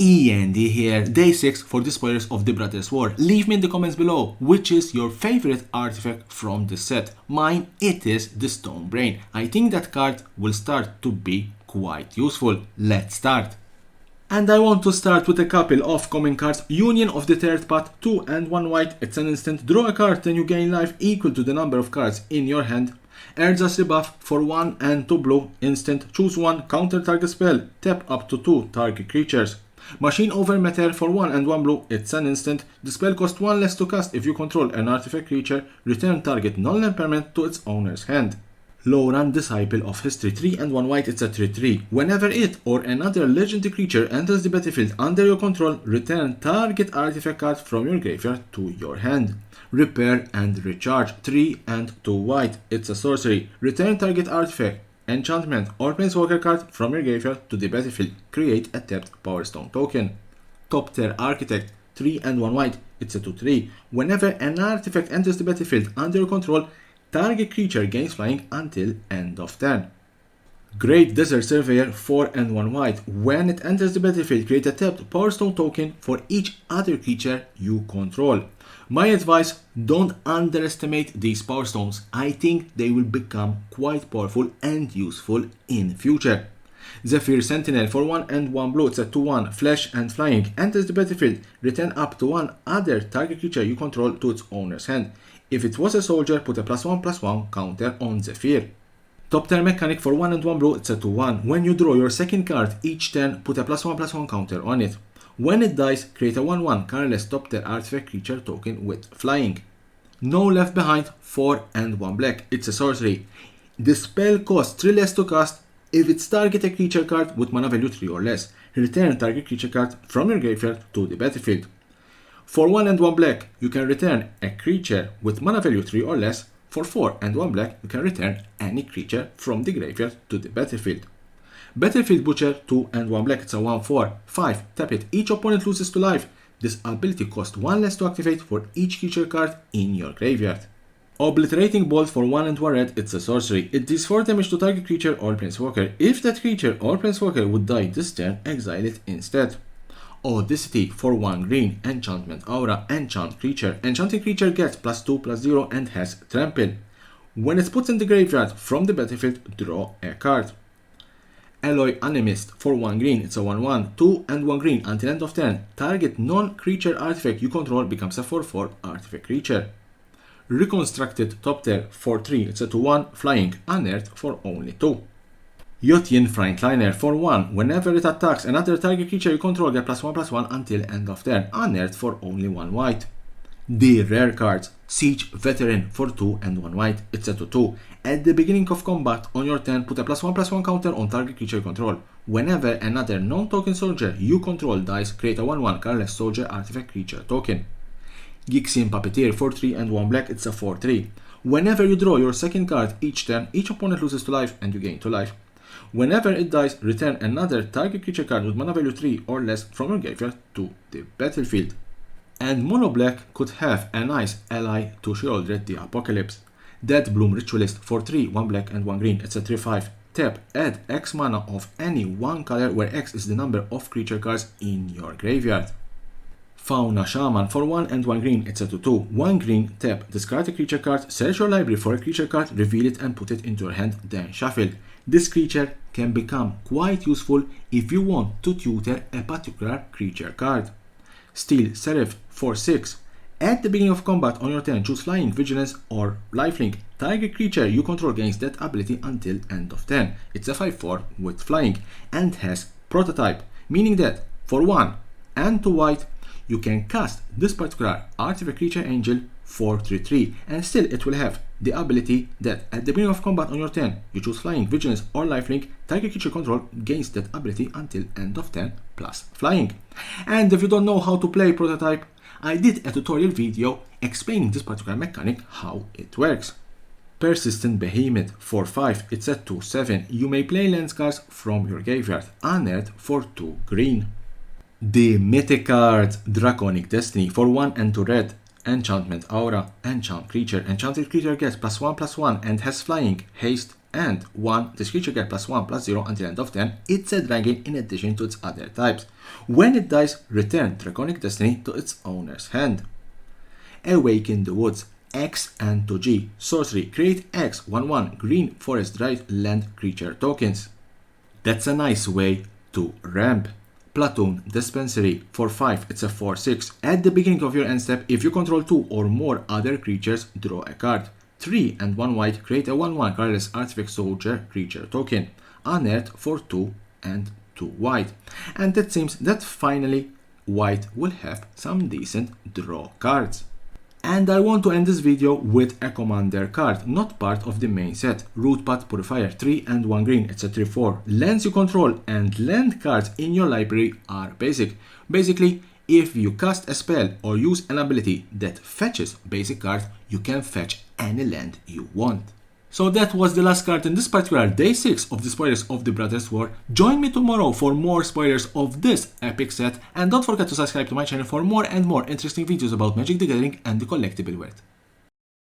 E.N.D here, day 6 for the spoilers of the Brothers War. Leave me in the comments below which is your favorite artifact from the set. Mine, it is the Stone Brain. I think that card will start to be quite useful. Let's start. And I want to start with a couple of common cards. Union of the Third Path, 2 and 1 white, it's an instant. Draw a card and you gain life equal to the number of cards in your hand. Erza's Rebuff for 1 and 2 blue, instant. Choose one, counter target spell, tap up to 2 target creatures. Machine over Matter for 1 and 1 blue, it's an instant. The spell costs 1 less to cast if you control an artifact creature. Return target non-land permanent to its owner's hand. Loran, Disciple of History, 3 and 1 white, it's a 3/3. Whenever it or another legendary creature enters the battlefield under your control, return target artifact card from your graveyard to your hand. Repair and Recharge, 3 and 2 white, it's a sorcery. Return target artifact, enchantment or planeswalker card from your graveyard to the battlefield. Create a tapped Power Stone token. Top Tier Architect, 3 and 1 white, it's a 2/3. Whenever an artifact enters the battlefield under your control, target creature gains flying until end of turn. Great Desert Surveyor, 4 and 1 white. When it enters the battlefield, create a tapped Power Stone token for each other creature you control. My advice, don't underestimate these Power Stones. I think they will become quite powerful and useful in future. Zephyr Sentinel for 1 and 1 blue, it's a 2/1, flesh and flying. Enters the battlefield, return up to 1 other target creature you control to its owner's hand. If it was a soldier, put a +1/+1 counter on Zephyr. Top Tier Mechanic for 1 and 1 blue, it's a 2/1. When you draw your second card each turn, put a +1/+1 counter on it. When it dies, create a 1/1 colorless Top Tier artifact creature token with flying. No Left Behind, 4 and 1 black, it's a sorcery. The spell costs 3 less to cast if it's target a creature card with mana value 3 or less. Return target creature card from your graveyard to the battlefield. For 1 and 1 black, you can return a creature with mana value 3 or less. For 4 and 1 black, you can return any creature from the graveyard to the battlefield. Battlefield Butcher, 2 and 1 black, it's a 1/4. 5, tap it, each opponent loses to life. This ability costs 1 less to activate for each creature card in your graveyard. Obliterating Bolt for 1 and 1 red, it's a sorcery. It deals 4 damage to target creature or planeswalker. If that creature or planeswalker would die this turn, exile it instead. Audacity for 1 green, enchantment aura, enchant creature. Enchanting creature gets +2/+0 and has trample. When it's put in the graveyard from the battlefield, draw a card. Alloy Animist for 1 green, it's a 1/1, 2 and 1 green until end of turn. Target non-creature artifact you control becomes a 4/4 artifact creature. Reconstructed Top Tier for 3, it's a 2/1, flying, unearthed for only 2. Yotyin Frontliner for 1, whenever it attacks another target creature you control, get +1/+1 until end of turn, unearthed for only 1 white. The rare cards, Siege Veteran for 2 and 1 white, it's a 2/2. At the beginning of combat on your turn, put a +1/+1 counter on target creature you control. Whenever another non-token soldier you control dies, create a 1/1 colorless soldier artifact creature token. Gixin Puppeteer for 3 and 1 black, it's a 4/3. Whenever you draw your second card each turn, each opponent loses to life and you gain 2 life. Whenever it dies, return another target creature card with mana value 3 or less from your graveyard to the battlefield. And Mono Black could have a nice ally to Sheoldred the Apocalypse. Dead Bloom Ritualist for 3, 1 black and 1 green, it's a 3/5. Tap, add X mana of any one color where X is the number of creature cards in your graveyard. Fauna Shaman for 1 and 1 green, it's a 2/2. 1 green, tap, discard a creature card, search your library for a creature card, reveal it and put it into your hand, then shuffle. This creature can become quite useful if you want to tutor a particular creature card. Steel Seraph for 6. At the beginning of combat on your turn, choose Flying, Vigilance or Lifelink. Target creature you control gains that ability until end of turn. It's a 5/4 with flying and has Prototype, meaning that for 1 and 2 white, you can cast this particular artifact creature angel for 3/3 and still it will have the ability that at the beginning of combat on your turn, you choose Flying, Vigilance or Lifelink, target creature control gains that ability until end of turn plus flying. And if you don't know how to play Prototype, I did a tutorial video explaining this particular mechanic, how it works. Persistent Behemoth for 5, it's a 2/7. You may play land cards from your graveyard, unearthed for 2 green. The mythic card Draconic Destiny for 1 and 2 red. Enchantment aura, enchant creature. Enchanted creature gets +1/+1 and has flying, haste, And 1, this creature gets +1/+0 until end of turn. It's a dragon in addition to its other types. When it dies, return Draconic Destiny to its owner's hand. Awaken the Woods. X and to G. Sorcery. Create X 1/1 green forest dry land creature tokens. That's a nice way to ramp. Platoon Dispensary. For 5, it's a 4/6. At the beginning of your end step, if you control 2 or more other creatures, draw a card. 3 and 1 white, create a 1/1 colorless artifact soldier creature token. Unearthed for 2 and 2 white. And it seems that finally white will have some decent draw cards. And I want to end this video with a commander card, not part of the main set. Root Path Purifier, 3 and 1 green, it's a 3/4. Lands you control and land cards in your library are basic. Basically, if you cast a spell or use an ability that fetches basic cards, you can fetch any land you want. So that was the last card in this particular day 6 of the spoilers of the Brothers War. Join me tomorrow for more spoilers of this epic set, and don't forget to subscribe to my channel for more and more interesting videos about Magic the Gathering and the collectible world.